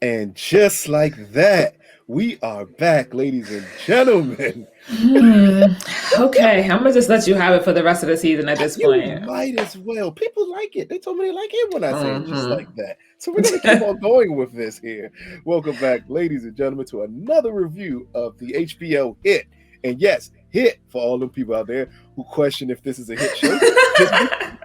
And just like that, we are back, ladies and gentlemen. Hmm. Okay, I'm gonna just let you have it for the rest of the season at this You point. might as well. People like it. They told me they like it when I say it just Hmm. like that. So we're going to keep on going with this here. Welcome back, ladies and gentlemen, to another review of the HBO hit. And yes, hit for all them people out there who question if this is a hit show. Just,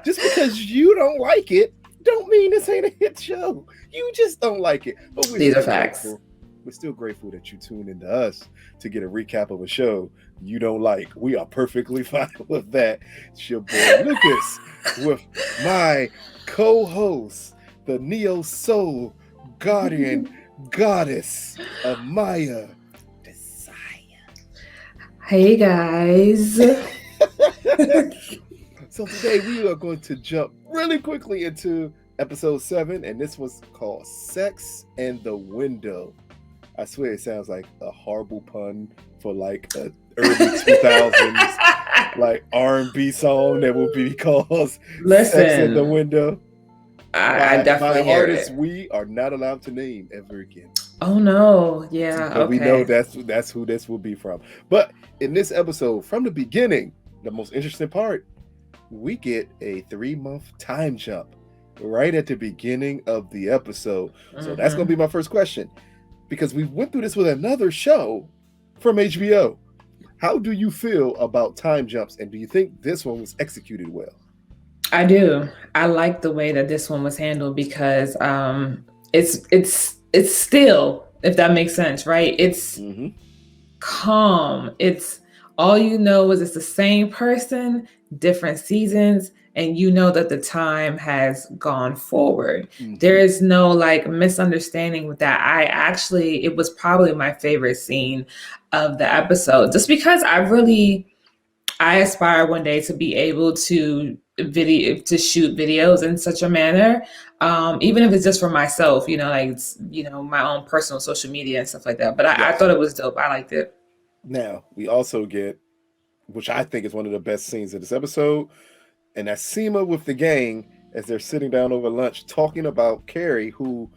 just because you don't like it, don't mean this ain't a hit show. You just don't like it. But we're These are still facts. grateful. We're still grateful that you tuned into us to get a recap of a show you don't like. We are perfectly fine with that. It's your boy Lucas with my co-host, the Neo Soul Guardian Goddess Amaya Desire. Hey guys. So today we are going to jump really quickly into episode 7, and this was called Sex and the Window. I swear it sounds like a horrible pun for like a early 2000s like R&B song that will be called Sex in the Window. I definitely by hear artists it. we are not allowed to name ever again. Oh no, yeah, But okay. we know that's who this will be from. But in this episode, from the beginning, the most interesting part, we get a 3-month time jump right at the beginning of the episode. So that's going to be my first question. Because we went through this with another show from HBO. How do you feel about time jumps, and do you think this one was executed well? I do. I like the way that this one was handled because it's still, if that makes sense, right? It's calm. It's all you know is it's the same person, different seasons, and you know that the time has gone forward. There is no like misunderstanding with that. It was probably my favorite scene of the episode, just because I aspire one day to be able to shoot videos in such a manner, even if it's just for myself, like my own personal social media and stuff like that. But I thought it was dope. I liked it. Now we also get, which I think is one of the best scenes of this episode, and that's Seema with the gang as they're sitting down over lunch talking about Carrie, who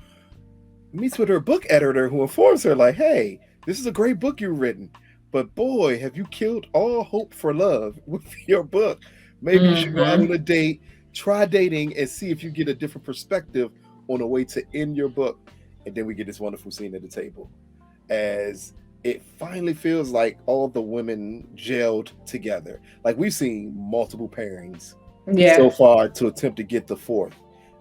meets with her book editor, who informs her like, "Hey, this is a great book you've written, but boy, have you killed all hope for love with your book. Maybe you should go out on a date, try dating, and see if you get a different perspective on a way to end your book." And then we get this wonderful scene at the table as it finally feels like all the women gelled together. Like we've seen multiple pairings so far to attempt to get the fourth.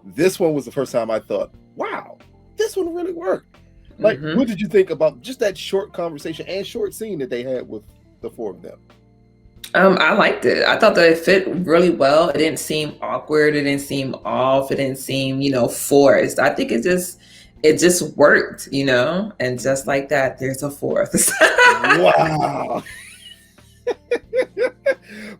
This one was the first time I thought, wow, this one really worked. Like, what did you think about just that short conversation and short scene that they had with the four of them? I liked it. I thought that it fit really well. It didn't seem awkward. It didn't seem off. It didn't seem, forced. I think it just worked, and just like that, there's a fourth. Wow.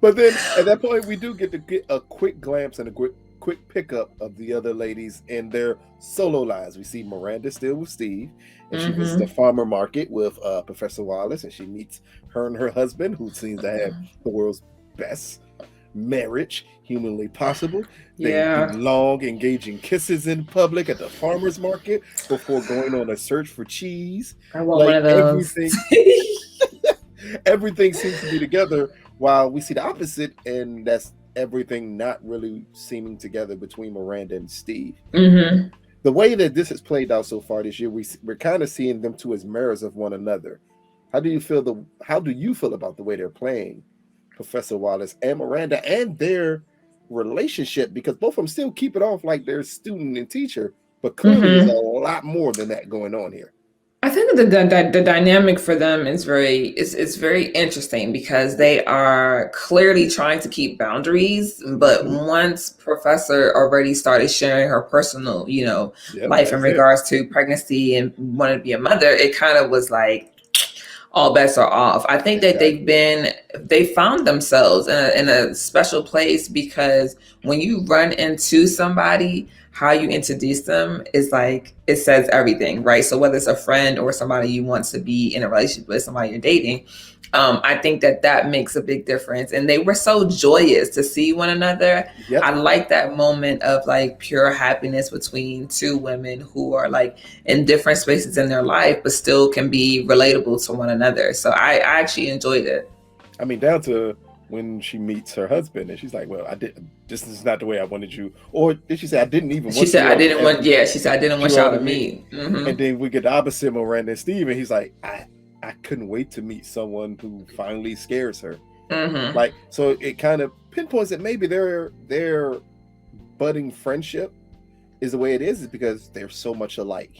But then at that point, we do get to get a quick glance and a quick pickup of the other ladies in their solo lives. We see Miranda still with Steve, and she visits the farmer market with Professor Wallace, and she meets her and her husband, who seems to have the world's best marriage humanly possible. They do long, engaging kisses in public at the farmer's market before going on a search for cheese. I want one of those. Everything seems to be together, while we see the opposite, and that's everything not really seeming together between Miranda and Steve. The way that this has played out so far this year, we're kind of seeing them two as mirrors of one another. How do you feel about the way they're playing Professor Wallace and Miranda and their relationship? Because both of them still keep it off like they're student and teacher, but clearly there's a lot more than that going on here. I think that the dynamic for them is very interesting because they are clearly trying to keep boundaries, but once Professor already started sharing her personal, life in regards to pregnancy and wanted to be a mother, it kind of was like all bets are off. I think that they found themselves in a special place because when you run into somebody, how you introduce them is like, it says everything, right? So whether it's a friend or somebody you want to be in a relationship with, somebody you're dating, I think that makes a big difference. And they were so joyous to see one another. Yep. I like that moment of like pure happiness between two women who are like in different spaces in their life, but still can be relatable to one another. So I actually enjoyed it. I mean, down to when she meets her husband and she's like, well, this is not the way I wanted you. Or did she say, I didn't even want She said, you I didn't want, yeah, she said, I didn't want you y'all all to meet. And then we get the opposite, Miranda and Steve, and he's like, I couldn't wait to meet someone who finally scares her. Like, so it kind of pinpoints that maybe their budding friendship is the way it is because they're so much alike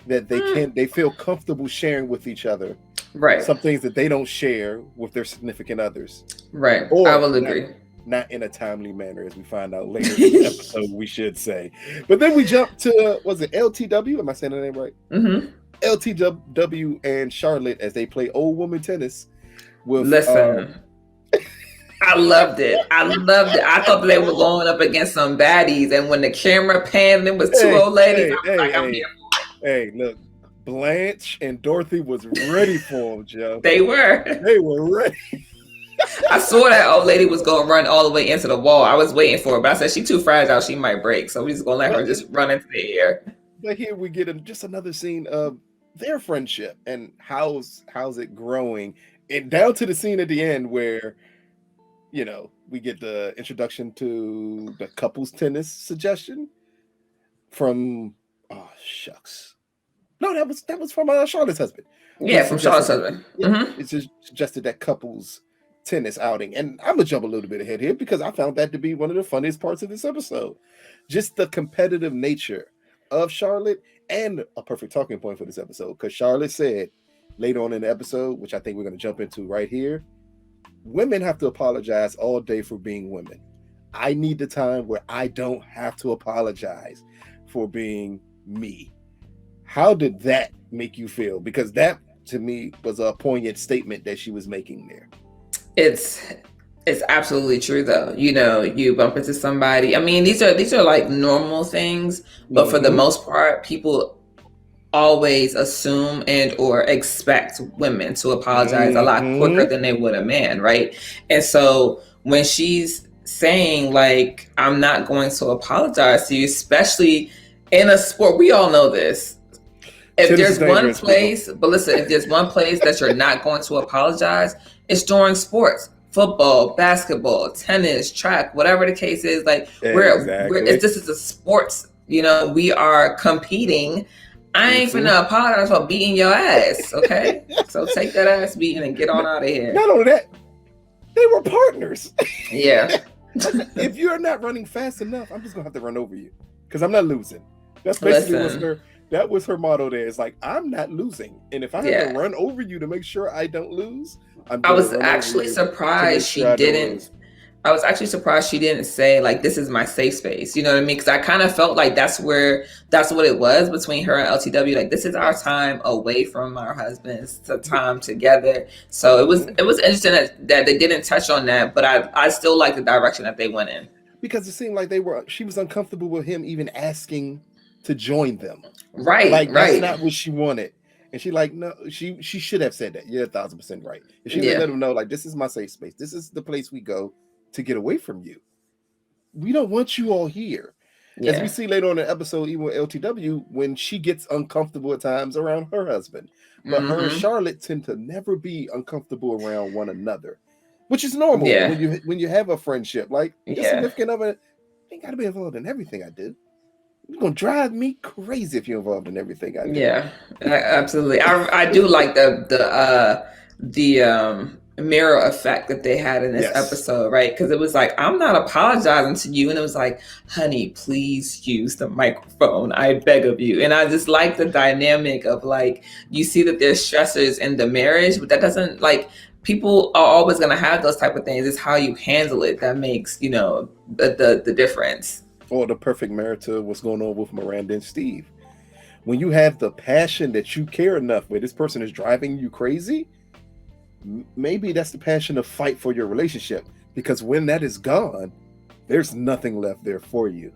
that they feel comfortable sharing with each other. Right. Some things that they don't share with their significant others. Right. Or I will agree. Not in a timely manner, as we find out later in the episode, we should say. But then we jump to, was it LTW? Am I saying the name right? LTW and Charlotte as they play old woman tennis. Listen, I loved it. I thought they were going up against some baddies, and when the camera panned, it was two old ladies. I'm here for it. Hey, look, Blanche and Dorothy was ready for them, Joe. They were ready. I saw that old lady was going to run all the way into the wall. I was waiting for her, but I said, she's too fragile. She might break. So we're just going to let her just run into the air. But here we get just another scene of their friendship and how's it growing. And down to the scene at the end where, you know, we get the introduction to the couples tennis suggestion from, oh, shucks. No, that was from Charlotte's husband. Yeah, from Charlotte's husband. It's just suggested that couples tennis outing. And I'm gonna jump a little bit ahead here because I found that to be one of the funniest parts of this episode. Just the competitive nature of Charlotte, and a perfect talking point for this episode, because Charlotte said later on in the episode, which I think we're going to jump into right here, women have to apologize all day for being women. I need the time where I don't have to apologize for being me. How did that make you feel? Because that, to me, was a poignant statement that she was making there. It's absolutely true, though. You know, you bump into somebody. I mean, these are like normal things, but for the most part, people always assume and or expect women to apologize a lot quicker than they would a man, right? And so when she's saying like, I'm not going to apologize to you, especially in a sport, we all know this. If there's one place, but listen, if there's one place that you're not going to apologize, it's during sports. Football, basketball, tennis, track, whatever the case is, like this is a sports, you know, we are competing. I ain't finna apologize for beating your ass, okay? So take that ass beating and get on out of here. Not only that, they were partners. Yeah. If you're not running fast enough, I'm just gonna have to run over you because I'm not losing. That's basically that was her motto there. It's like, I'm not losing. And if I have to run over you to make sure I don't lose, I was actually surprised she didn't. I was actually surprised she didn't say like, this is my safe space. You know what I mean? Because I kind of felt like that's what it was between her and LTW. Like, this is our time away from our husbands, the time together. So it was interesting that they didn't touch on that, but I still like the direction that they went in. Because it seemed like she was uncomfortable with him even asking to join them. Right. Like, that's not what she wanted. And she like, no, she should have said that. You're 1,000% right. If she let him know, like, this is my safe space. This is the place we go to get away from you. We don't want you all here. Yeah. As we see later on in the episode, even with LTW, when she gets uncomfortable at times around her husband. But her and Charlotte tend to never be uncomfortable around one another, which is normal when you have a friendship. Like, your significant other ain't got to be involved in everything I do. You're going to drive me crazy if you're involved in everything I do. Yeah, absolutely. I do like the mirror effect that they had in this episode, right? Because it was like, I'm not apologizing to you. And it was like, honey, please use the microphone. I beg of you. And I just like the dynamic of like, you see that there's stressors in the marriage, but that doesn't like, people are always going to have those type of things. It's how you handle it that makes, you know, the difference. Or the perfect mirror to what's going on with Miranda and Steve. When you have the passion that you care enough where this person is driving you crazy, maybe that's the passion to fight for your relationship. Because when that is gone, there's nothing left there for you.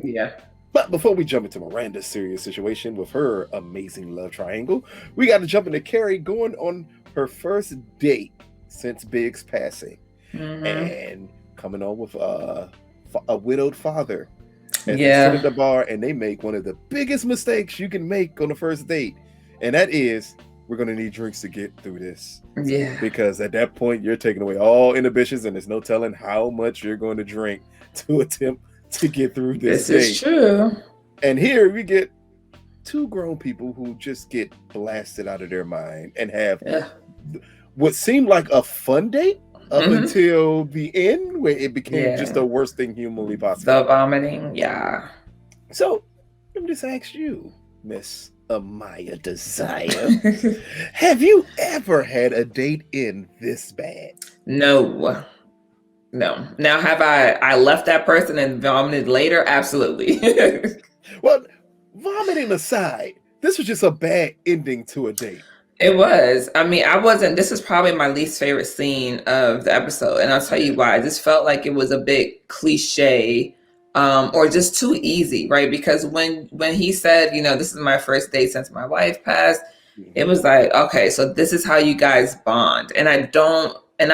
Yeah. But before we jump into Miranda's serious situation with her amazing love triangle, we got to jump into Carrie going on her first date since Big's passing, and coming on with a widowed father. And they sit at the bar and they make one of the biggest mistakes you can make on the first date, and that is, we're going to need drinks to get through this. Yeah. Because at that point, you're taking away all inhibitions, and there's no telling how much you're going to drink to attempt to get through this date. This is true. And here we get two grown people who just get blasted out of their mind and have what seemed like a fun date up until the end, where it became just the worst thing humanly possible. The vomiting, So let me just ask you, Miss Amaya Desire, have you ever had a date end this bad? No. Now, have I left that person and vomited later? Absolutely. Well, vomiting aside, this was just a bad ending to a date. It was. I mean, this is probably my least favorite scene of the episode. And I'll tell you why. I just felt like it was a bit cliche, or just too easy, right? Because when he said, this is my first date since my wife passed, it was like, okay, so this is how you guys bond. And I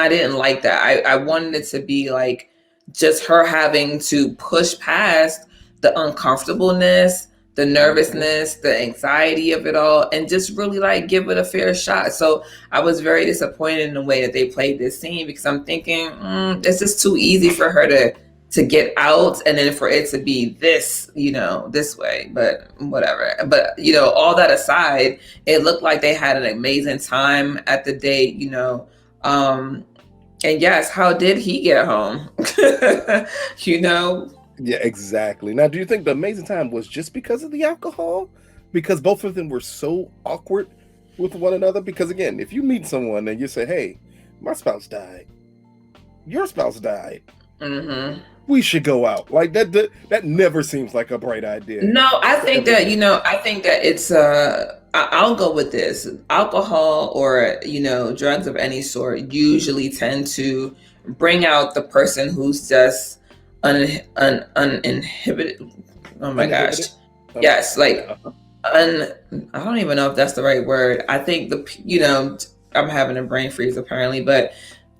didn't like that. I wanted it to be like just her having to push past the uncomfortableness, the nervousness, the anxiety of it all, and just really like give it a fair shot. So I was very disappointed in the way that they played this scene, because I'm thinking it's just too easy for her to get out, and then for it to be this, this way. But whatever. But all that aside, it looked like they had an amazing time at the date. And yes, how did he get home? Yeah, exactly. Now, do you think the amazing time was just because of the alcohol? Because both of them were so awkward with one another? Because again, if you meet someone and you say, hey, my spouse died, your spouse died, we should go out. Like that never seems like a bright idea. No, I think that it's I'll go with this. Alcohol or drugs of any sort usually tend to bring out the person who's just uninhibited. Oh my gosh. Yes, like I don't even know if that's the right word. I think I'm having a brain freeze apparently, but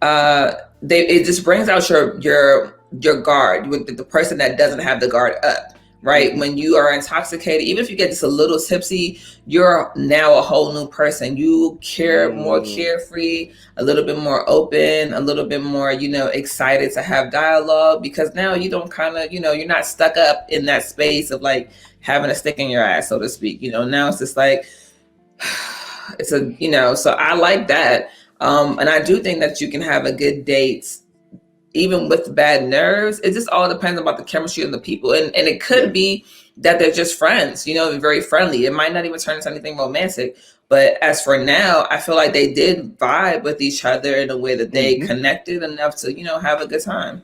it just brings out your guard with the person that doesn't have the guard up. Right. When you are intoxicated, even if you get just a little tipsy, you're now a whole new person. You care more carefree, a little bit more open, a little bit more, excited to have dialogue, because now you don't you're not stuck up in that space of like having a stick in your ass, so to speak. Now it's just like, it's so I like that. And I do think that you can have a good date even with bad nerves. It just all depends about the chemistry of the people. And it could be that they're just friends, very friendly. It might not even turn into anything romantic. But as for now, I feel like they did vibe with each other in a way that they connected enough to, have a good time.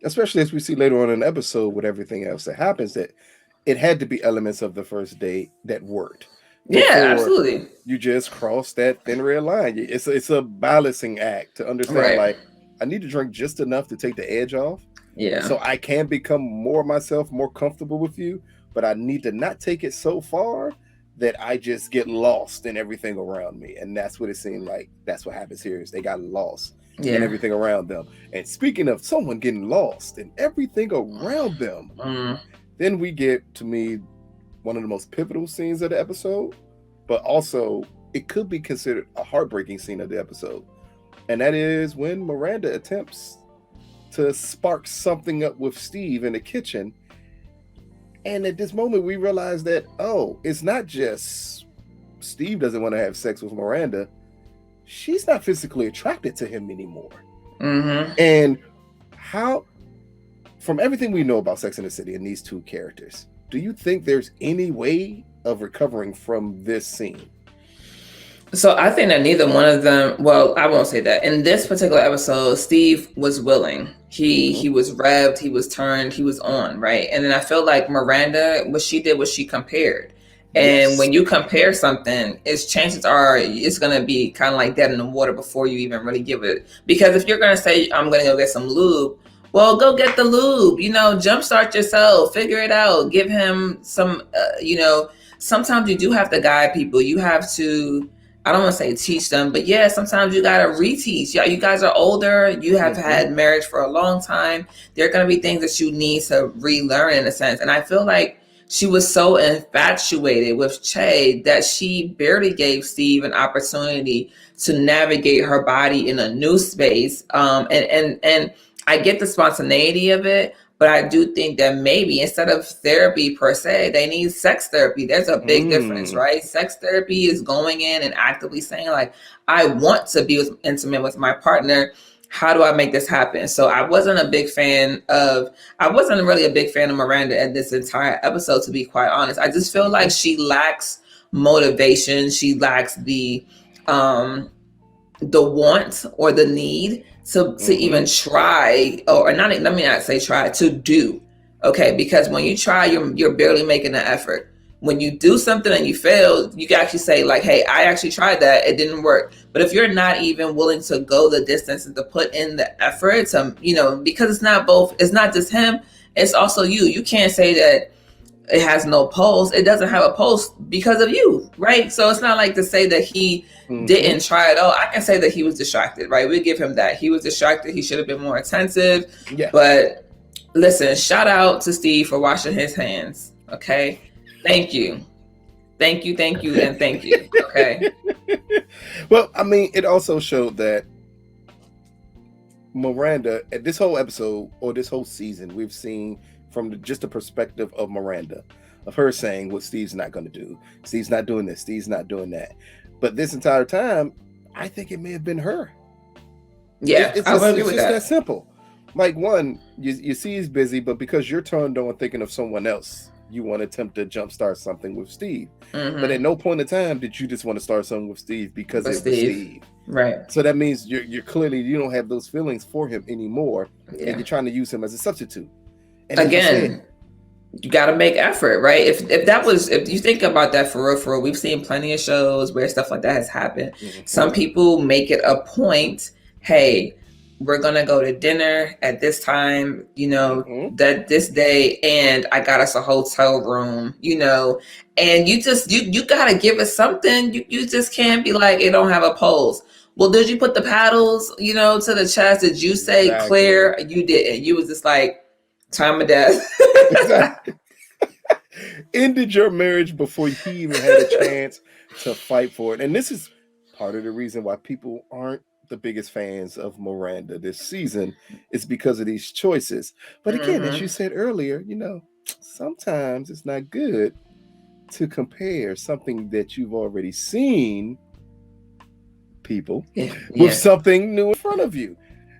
Especially as we see later on in the episode with everything else that happens, that it had to be elements of the first date that worked. Yeah, absolutely. You just cross that thin red line. It's a balancing act to understand, like, I need to drink just enough to take the edge off. Yeah. So I can become more myself, more comfortable with you, but I need to not take it so far that I just get lost in everything around me. And that's what it seemed like. That's what happens here, is they got lost in everything around them. And speaking of someone getting lost in everything around them, then we get, to me, one of the most pivotal scenes of the episode, but also it could be considered a heartbreaking scene of the episode. And that is when Miranda attempts to spark something up with Steve in the kitchen. And at this moment, we realize that, it's not just Steve doesn't want to have sex with Miranda. She's not physically attracted to him anymore. And how, from everything we know about Sex and the City and these two characters, do you think there's any way of recovering from this scene? So I think that neither one of them, well, I won't say that. In this particular episode, Steve was willing. He was revved, he was turned, he was on, right? And then I feel like Miranda, what she did was she compared. And when you compare something, chances are it's going to be kind of like dead in the water before you even really give it. Because if you're going to say, I'm going to go get some lube, Well, go get the lube, jumpstart yourself, figure it out, give him some, sometimes you do have to guide people. You have to, I don't want to say teach them, but yeah, sometimes you got to reteach. Yeah, you guys are older. You have had marriage for a long time. There are going to be things that you need to relearn in a sense. And I feel like she was so infatuated with Che that she barely gave Steve an opportunity to navigate her body in a new space. And I get the spontaneity of it, but I do think that maybe instead of therapy per se, they need sex therapy. There's a big difference, right? Sex therapy is going in and actively saying, like, I want to be intimate with my partner. How do I make this happen? So I wasn't really a big fan of Miranda at this entire episode, to be quite honest. I just feel like she lacks motivation. She lacks the want or the need to even try, or not, let me not say try, to do. Okay, because when you try, you're barely making an effort. When you do something and you fail, you can actually say, like, hey, I actually tried that, it didn't work. But if you're not even willing to go the distance and to put in the effort to, because it's not just him, it's also you. You can't say that it has no pulse. It doesn't have a pulse because of you, right? So it's not like to say that he didn't try at all. I can say that he was distracted, right? We give him that. He was distracted. He should have been more attentive. Yeah. But listen, shout out to Steve for washing his hands. Okay. Thank you. And thank you. Okay. Well, I mean, it also showed that Miranda, at this whole episode or this whole season, we've seen from just the perspective of Miranda, of her saying what Steve's not going to do. Steve's not doing this. Steve's not doing that. But this entire time, I think it may have been her. Yeah, it's just that simple. Like, one, you see he's busy, but because you're turned on thinking of someone else, you want to attempt to jumpstart something with Steve. But at no point in time did you just want to start something with Steve because it was Steve. Right. So that means you're clearly, you don't have those feelings for him anymore, and you're trying to use him as a substitute. And again, you got to make effort, right? If you think about that for real, we've seen plenty of shows where stuff like that has happened. Some people make it a point, hey, we're going to go to dinner at this time, that this day, and I got us a hotel room, and you just, you got to give us something. You just can't be like, it don't have a pulse. Well, did you put the paddles, to the chest? Did you say Claire? You didn't. You was just like, time of death. Ended your marriage before he even had a chance to fight for it. And this is part of the reason why people aren't the biggest fans of Miranda this season, is because of these choices. But again, as you said earlier, sometimes it's not good to compare something that you've already seen, people, with something new in front of you.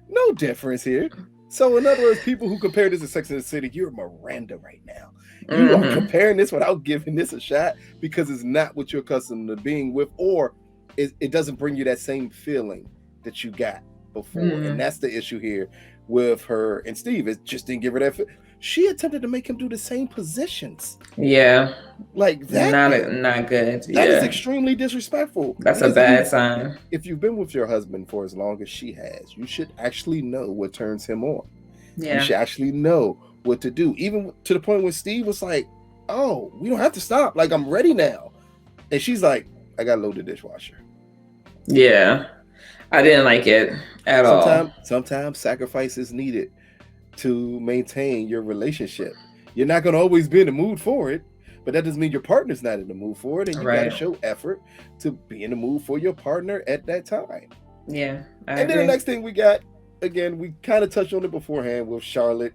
No difference here. So in other words, people who compare this to Sex and the City, you're Miranda right now. You are comparing this without giving this a shot because it's not what you're accustomed to being with, or it doesn't bring you that same feeling that you got before. And that's the issue here with her and Steve. It just didn't give her that. She attempted to make him do the same positions. Yeah. Like that. Not good. That is extremely disrespectful. That's a bad sign. If you've been with your husband for as long as she has, you should actually know what turns him on. Yeah. You should actually know what to do. Even to the point where Steve was like, oh, we don't have to stop. Like, I'm ready now. And she's like, I got to load the dishwasher. Yeah. I didn't like it at all. Sometimes sacrifice is needed to maintain your relationship. You're not going to always be in the mood for it, but that doesn't mean your partner's not in the mood for it, and you got to show effort to be in the mood for your partner at that time. Yeah, I agree. Then the next thing we got, again, we kind of touched on it beforehand with Charlotte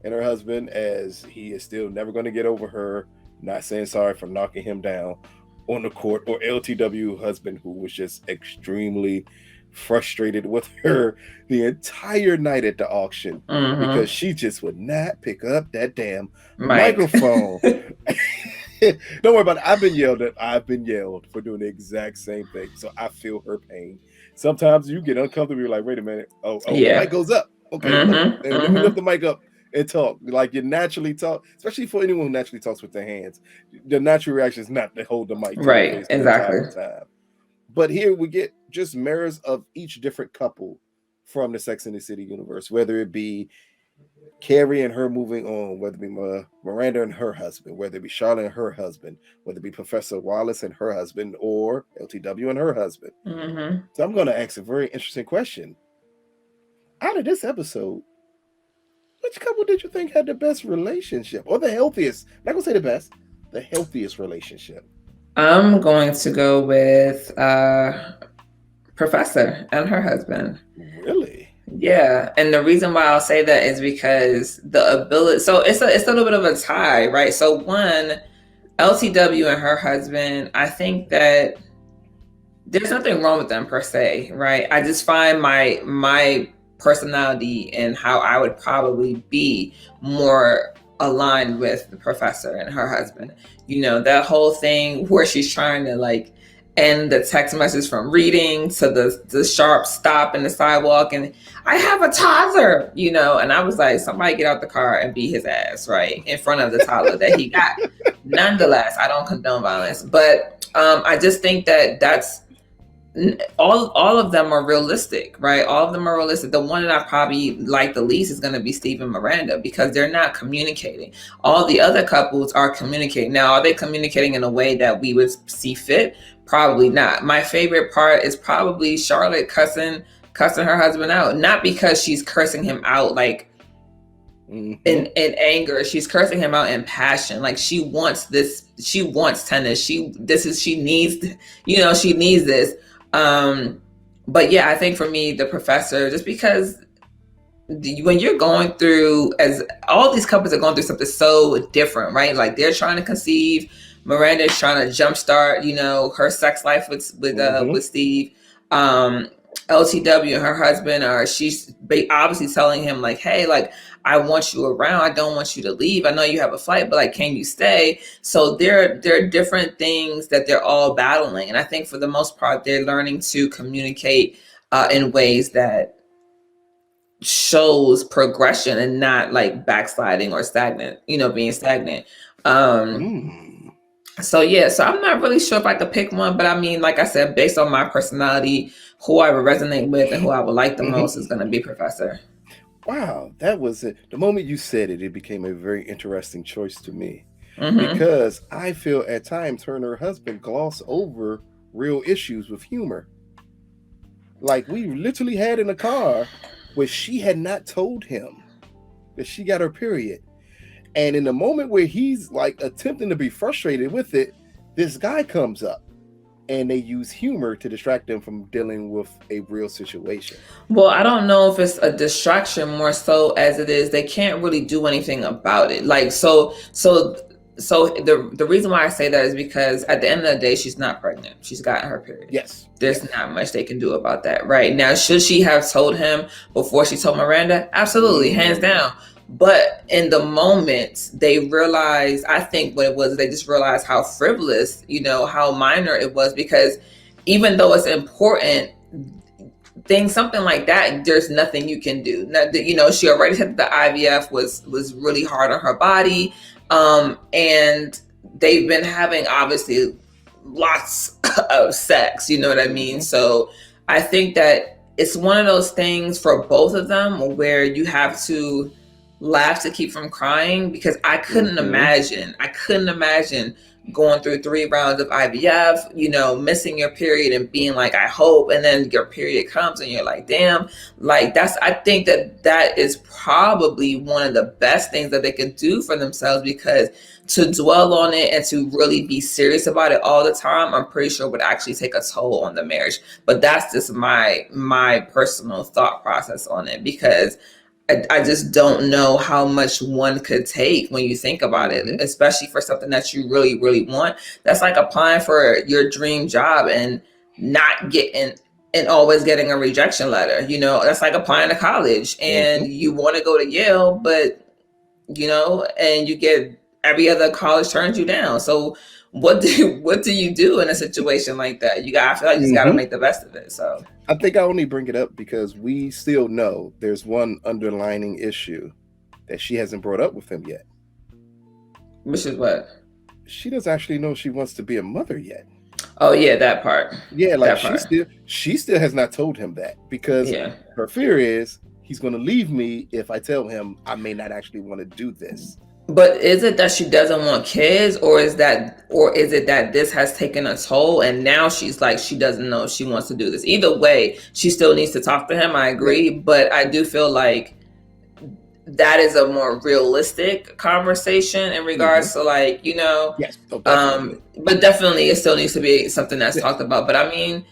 and her husband, as he is still never going to get over her not saying sorry for knocking him down on the court, or LTW husband, who was just extremely frustrated with her the entire night at the auction because she just would not pick up that damn microphone. Don't worry about it. I've been yelled for doing the exact same thing, so I feel her pain. Sometimes you get uncomfortable. You're like, wait a minute. Oh, the mic goes up. Okay, and let me lift the mic up and talk. Like, you naturally talk, especially for anyone who naturally talks with their hands. The natural reaction is not to hold the mic. Right, exactly. But here we get just mirrors of each different couple from the Sex and the City universe, whether it be Carrie and her moving on, whether it be Miranda and her husband, whether it be Charlotte and her husband, whether it be Professor Wallace and her husband, or LTW and her husband. Mm-hmm. So I'm going to ask a very interesting question. Out of this episode, which couple did you think had the best relationship, or the healthiest? I'm not going to say the best, the healthiest relationship. I'm going to go with Professor and her husband. Really? Yeah, and the reason why I'll say that is because the ability. So it's a little bit of a tie, right? So one, LTW and her husband, I think that there's nothing wrong with them per se, right? I just find my personality and how I would probably be more aligned with the professor and her husband. You know, that whole thing where she's trying to like end the text message from reading to the sharp stop in the sidewalk, and I have a toddler, you know, and I was like, somebody get out the car and beat his ass, right, in front of the toddler that he got. Nonetheless, I don't condone violence, but I just think that that's all of them are realistic, right? All of them are realistic. The one that I probably like the least is going to be Steve and Miranda, because they're not communicating. All the other couples are communicating. Now, are they communicating in a way that we would see fit? Probably not. My favorite part is probably Charlotte cussing her husband out, not because she's cursing him out like in anger. She's cursing him out in passion. Like she wants this. She wants tennis. She needs, you know, she needs this. But yeah, I think for me, the professor, just because when you're going through, as all these couples are going through something so different, right? Like they're trying to conceive. Miranda is trying to jumpstart, you know, her sex life with Steve. LTW and her husband she's obviously telling him like, hey, like, I want you around. I don't want you to leave. I know you have a flight, but like, can you stay? So there are different things that they're all battling. And I think for the most part, they're learning to communicate in ways that shows progression and not like backsliding or stagnant, you know, being stagnant. So yeah, so I'm not really sure if I could pick one, but I mean, like I said, based on my personality, who I would resonate with and who I would like the most is going to be Professor. Wow, that was it. The moment you said it, it became a very interesting choice to me, because I feel at times her and her husband gloss over real issues with humor. Like we literally had in a car where she had not told him that she got her period. And in the moment where he's like attempting to be frustrated with it, this guy comes up and they use humor to distract them from dealing with a real situation. Well, I don't know if it's a distraction more so as it is they can't really do anything about it. Like, so the reason why I say that is because at the end of the day, she's not pregnant. She's gotten her period. Yes. There's not much they can do about that right now. Should she have told him before she told Miranda? Absolutely, hands down. But in the moment, they realized, I think what it was, they just realized how frivolous, you know, how minor it was, because even though it's important, something like that, there's nothing you can do. You know, she already said the IVF was really hard on her body. And they've been having obviously lots of sex, you know what I mean? So I think that it's one of those things for both of them where you have to laugh to keep from crying, because I couldn't imagine going through 3 rounds of IVF, you know, missing your period and being like, I hope, and then your period comes and you're like, damn, like I think that is probably one of the best things that they could do for themselves, because to dwell on it and to really be serious about it all the time, I'm pretty sure would actually take a toll on the marriage. But that's just my personal thought process on it, because I just don't know how much one could take when you think about it, especially for something that you really, really want. That's like applying for your dream job and not getting, and always getting a rejection letter. You know, that's like applying to college and you want to go to Yale, but, you know, and you get every other college turns you down. So what do you do in a situation like that? I feel like you just got to make the best of it. So I think I only bring it up because we still know there's one underlining issue that she hasn't brought up with him yet. Which is what? She doesn't actually know she wants to be a mother yet. Oh yeah, that part. Yeah, like she still has not told him that, because her fear is he's going to leave me if I tell him I may not actually want to do this. But is it that she doesn't want kids, or is it that this has taken a toll and now she's like, she doesn't know if she wants to do this? Either way, she still needs to talk to him. I agree. Yeah. But I do feel like that is a more realistic conversation in regards to, like, you know, yes. Definitely. But definitely it still needs to be something that's talked about. But I mean,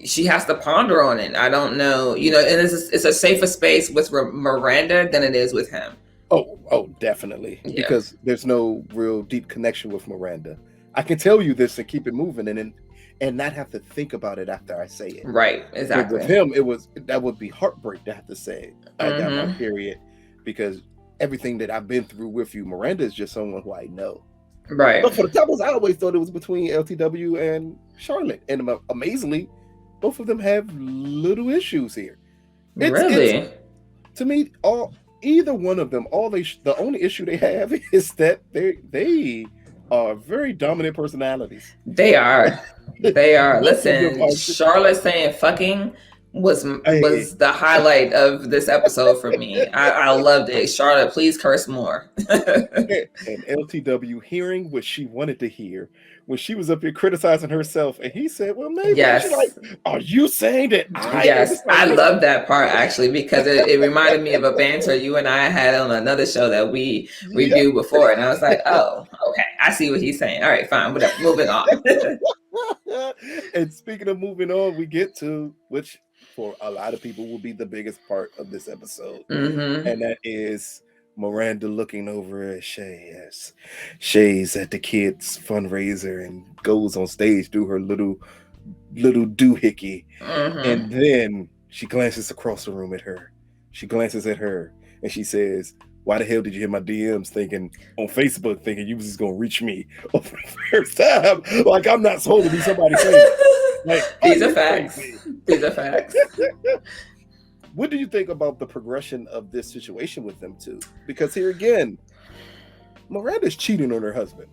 she has to ponder on it. I don't know, you know, and it's a safer space with Miranda than it is with him. Oh, definitely. Yeah. Because there's no real deep connection with Miranda. I can tell you this and keep it moving and not have to think about it after I say it. Right, exactly. But with him, that would be heartbreak to have to say it. I got my period, because everything that I've been through with you, Miranda is just someone who I know. Right. But for the couples, I always thought it was between LTW and Charlotte. And amazingly, both of them have little issues here. Really? To me, either one of them, the only issue they have is that they are very dominant personalities. They are. Listen, Charlotte saying fucking was the highlight of this episode for me. I loved it. Charlotte, please curse more. And LTW hearing what she wanted to hear when she was up here criticizing herself, and he said, well, maybe. Yes. She's like, are you saying that Yes, I love that part, actually, because it reminded me of a banter you and I had on another show that we reviewed before, and I was like, oh, okay, I see what he's saying. All right, fine, whatever, moving on. And speaking of moving on, we get to, which for a lot of people will be the biggest part of this episode, and that is Miranda looking over at Shay as Shay's at the kids' fundraiser and goes on stage, do her little doohickey, and then she glances across the room at her. She glances at her and she says, why the hell did you hit my DMs on Facebook thinking you was just gonna reach me over the first time? Like, I'm not supposed to be somebody saying like, these are facts. These are facts. What do you think about the progression of this situation with them two? Because here again, Miranda's cheating on her husband.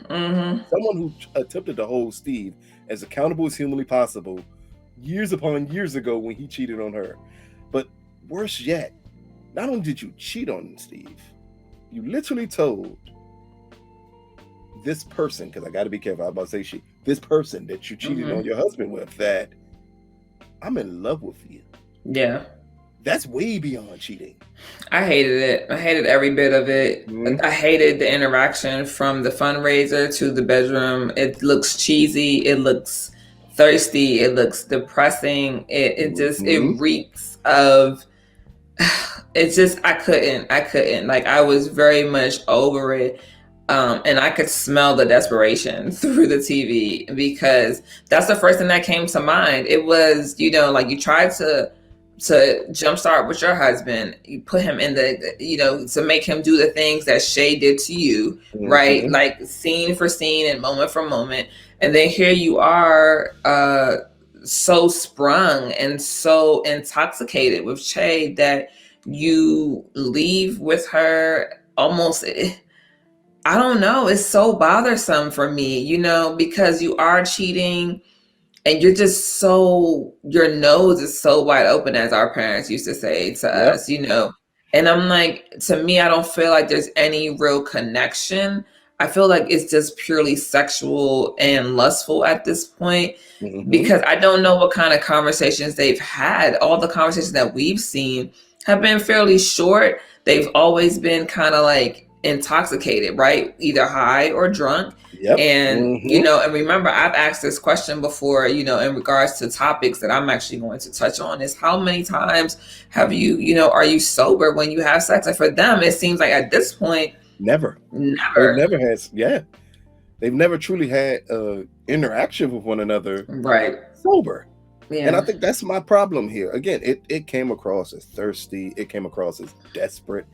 Someone who attempted to hold Steve as accountable as humanly possible years upon years ago when he cheated on her. But worse yet, not only did you cheat on Steve, you literally told this person, because I got to be careful, I'm about to say this person that you cheated on your husband with, that I'm in love with you. Yeah. That's way beyond cheating. I hated it. I hated every bit of it. I hated the interaction from the fundraiser to the bedroom. It looks cheesy. It looks thirsty. It looks depressing. It just, it reeks of, it's just, I couldn't. Like, I was very much over it. And I could smell the desperation through the TV, because that's the first thing that came to mind. It was, you know, like, you tried to jumpstart with your husband, you put him in the, you know, to make him do the things that Shay did to you, right? Like, scene for scene and moment for moment. And then here you are, so sprung and so intoxicated with Shay that you leave with her almost, I don't know, it's so bothersome for me, you know, because you are cheating and you're just so, your nose is so wide open, as our parents used to say to us, you know. And I'm like, to me, I don't feel like there's any real connection. I feel like it's just purely sexual and lustful at this point, because I don't know what kind of conversations they've had. All the conversations that we've seen have been fairly short. They've always been kind of like intoxicated, right? Either high or drunk. And, you know, and remember, I've asked this question before, you know, in regards to topics that I'm actually going to touch on, is how many times have you, you know, are you sober when you have sex? And for them, it seems like at this point, never. They've never had, they've never truly had interaction with one another, right? Sober. And I think that's my problem here. Again, it came across as thirsty. It came across as desperate.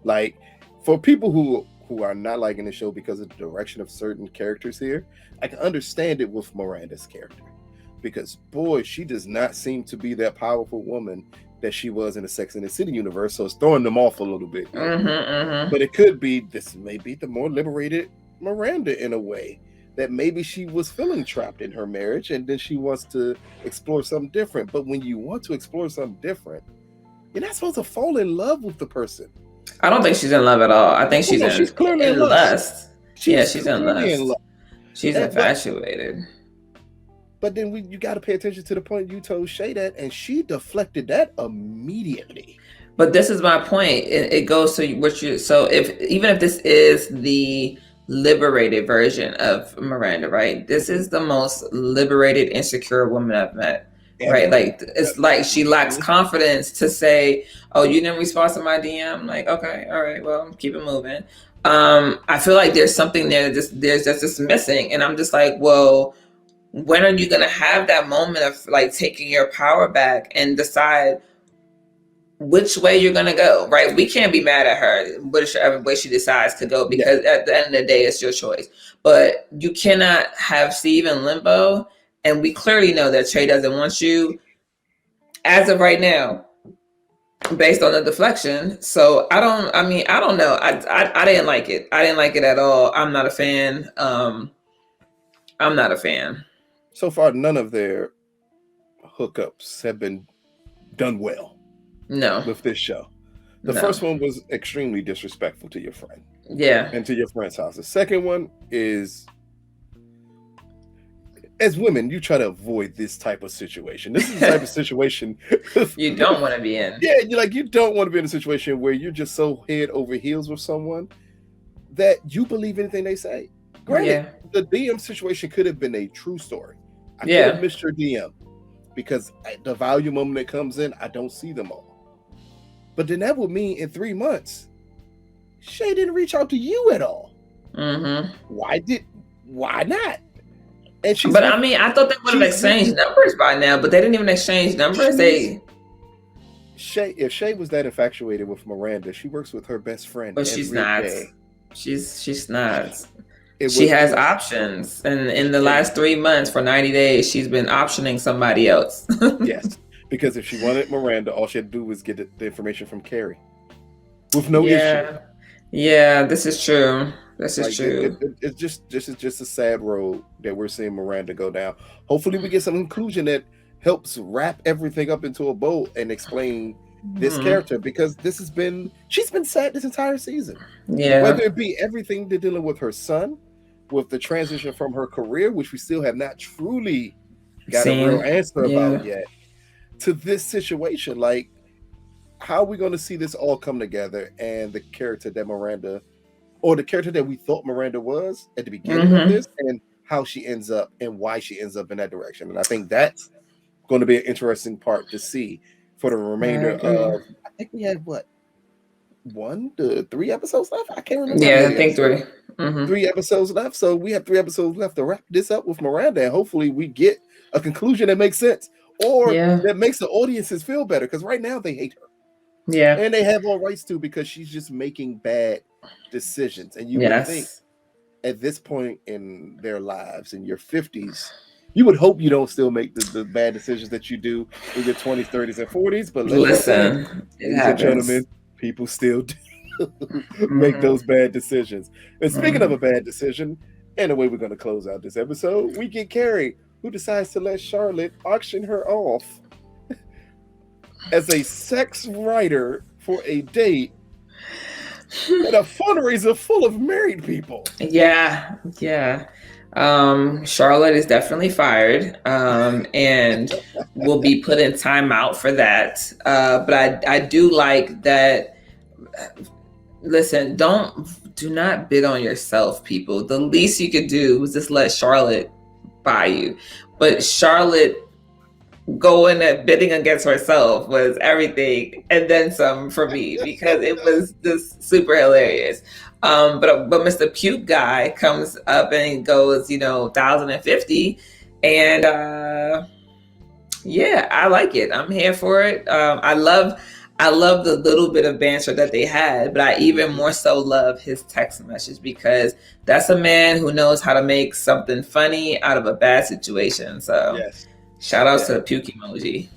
Like, for people who are not liking the show because of the direction of certain characters here, I can understand it with Miranda's character, because boy, she does not seem to be that powerful woman that she was in the Sex and the City universe. So it's throwing them off a little bit. But it could be, this may be the more liberated Miranda in a way, that maybe she was feeling trapped in her marriage and then she wants to explore something different. But when you want to explore something different, You're not supposed to fall in love with the person. I don't think she's in love at all. I think she's clearly in lust. She's in clearly lust. in love. She's infatuated. But then you got to pay attention to the point you told Shay that, and she deflected that immediately. But this is my point. It goes to what you. So even if this is the liberated version of Miranda, right? This is the most liberated, insecure woman I've met. Right, like it's like she lacks confidence to say, "Oh, you didn't respond to my DM." Like, okay, all right, well, keep it moving. I feel like there's something there that there's just missing, and I'm just like, well, when are you gonna have that moment of like taking your power back and decide which way you're gonna go? Right, we can't be mad at her whichever way she decides to go, because at the end of the day, it's your choice. But you cannot have Steve in limbo. And we clearly know that Trey doesn't want you as of right now, based on the deflection. So I don't know. I didn't like it. I didn't like it at all. I'm not a fan. I'm not a fan. So far, none of their hookups have been done well. No. With this show. The first one was extremely disrespectful to your friend. Yeah. And to your friend's house. The second one is, as women, you try to avoid this type of situation. This is the type of situation you don't want to be in. Yeah, you don't want to be in a situation where you're just so head over heels with someone that you believe anything they say. Granted, the DM situation could have been a true story. I could have missed your DM because the volume moment that comes in, I don't see them all. But then that would mean in 3 months, Shay didn't reach out to you at all. Mm-hmm. Why not? I thought they would have exchanged numbers by now, but they didn't even exchange numbers. If Shay was that infatuated with Miranda, she works with her best friend. But she's not. She's not. She has options, and in the last 3 months, for 90 days, she's been optioning somebody else. Yes, because if she wanted Miranda, all she had to do was get the information from Carrie with no issue. Yeah, this is true. This is true. It's just a sad road that we're seeing Miranda go down. Hopefully, we get some conclusion that helps wrap everything up into a bow and explain this character, because she's been sad this entire season. Yeah, whether it be everything they're dealing with her son, with the transition from her career, which we still have not truly got a real answer about yet, to this situation. Like, how are we going to see this all come together, and the character that Miranda, or the character that we thought Miranda was at the beginning of this, and how she ends up and why she ends up in that direction. And I think that's going to be an interesting part to see for the remainder of, I think we have 1 to 3 episodes left. I can't remember. Yeah, I think 3. 3 episodes left. So we have 3 episodes left to wrap this up with Miranda, and hopefully we get a conclusion that makes sense, or that makes the audiences feel better, because right now they hate her. Yeah. And they have all rights to, because she's just making bad decisions. And you would think at this point in their lives, in your 50s, you would hope you don't still make the bad decisions that you do in your 20s, 30s, and 40s. But listen, ladies and gentlemen, people still do make those bad decisions. And speaking of a bad decision, and the way we're going to close out this episode, we get Carrie, who decides to let Charlotte auction her off as a sex writer for a date at a fundraiser full of married people. Yeah. Charlotte is definitely fired, and will be put in timeout for that. But I do like that. Listen, do not bid on yourself, people. The least you could do was just let Charlotte buy you. But Charlotte going at bidding against herself was everything and then some for me, because it was just super hilarious. But Mr. Puke guy comes up and goes, 1,050, and I like it. I'm here for it. I love the little bit of banter that they had, but I even more so love his text message, because that's a man who knows how to make something funny out of a bad situation. So shout out to the puke emoji.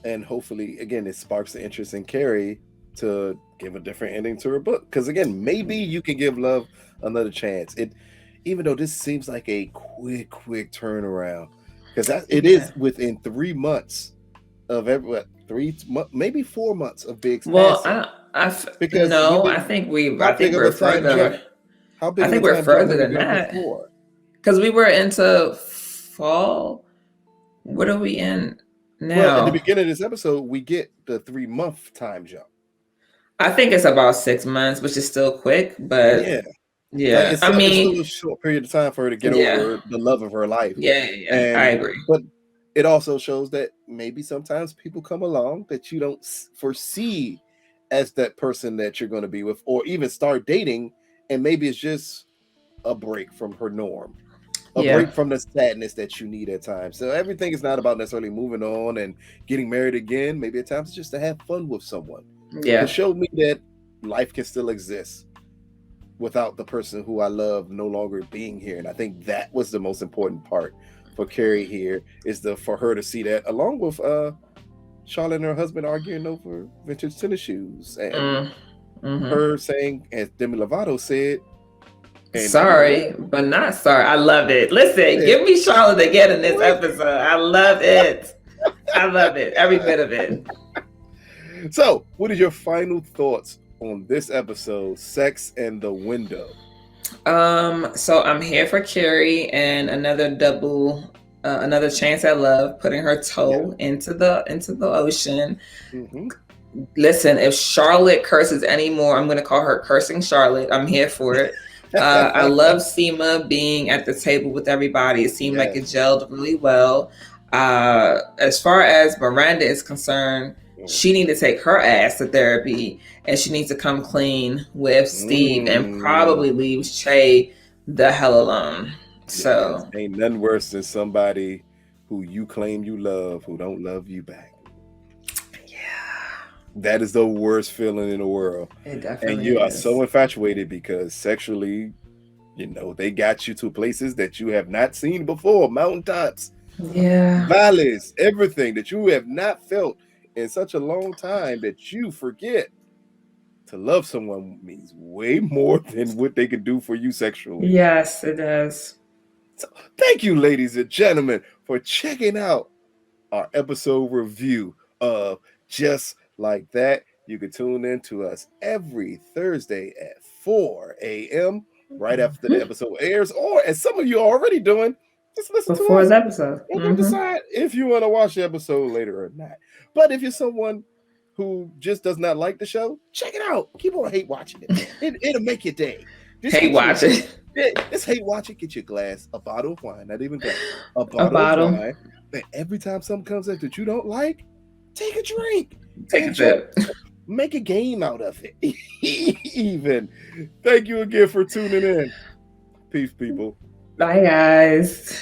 And hopefully, again, it sparks the interest in Carrie to give a different ending to her book. Because again, maybe you can give love another chance. Even though this seems like a quick turnaround, because it is within 3 months of maybe 4 months of big Well, passing. because no, I think we're further. How big I of think a we're time jump further have we than done that before? because we were into fall. What are we in Well, in the now? beginning of this episode, we get the 3-month time jump. I think it's about 6 months, which is still quick, but Yeah. yeah. It's still a short period of time for her to get yeah, over the love of her life. yeah. I And agree. but it also shows that maybe sometimes people come along that you don't foresee as that person that you're going to be with, or even start dating, and maybe it's just a break from her norm, a break from the sadness that you need at times. So everything is not about necessarily moving on and getting married again. Maybe at times it's just to have fun with someone, to show me that life can still exist without the person who I love no longer being here. And I think that was the most important part for Carrie here, is for her to see that, along with Charlotte and her husband arguing over vintage tennis shoes, and her saying, as Demi Lovato said, sorry, but not sorry. I love it. Listen, give me Charlotte again in this episode. I love it. I love it. Every bit of it. So, what are your final thoughts on this episode, Sex and the Window? So I'm here for Carrie and another chance at love, putting her toe into the ocean. Listen, if Charlotte curses anymore, I'm going to call her Cursing Charlotte. I'm here for it. I love Seema being at the table with everybody. It seemed like it gelled really well. As far as Miranda is concerned, she needs to take her ass to therapy, and she needs to come clean with Steve and probably leave Che the hell alone. So ain't nothing worse than somebody who you claim you love who don't love you back. That is the worst feeling in the world. It definitely and you is. are so infatuated because sexually, they got you to places that you have not seen before, mountaintops, valleys, everything that you have not felt in such a long time, that you forget to love someone means way more than what they can do for you sexually. Yes, it does. So thank you, ladies and gentlemen, for checking out our episode review of Just Like That. You can tune in to us every Thursday at 4 a.m. right after the episode airs, or as some of you are already doing, just listen before to us the episode and decide if you want to watch the episode later or not. But if you're someone who just does not like the show, check it out. Keep on hate watching it. It'll make your day. Hate watch it. Just hate watch it. Get your glass, a bottle of wine, not even glass, a bottle of wine. And every time something comes up that you don't like, take a drink. Take a sip. Make a game out of it. Even. Thank you again for tuning in. Peace, people. Bye, guys.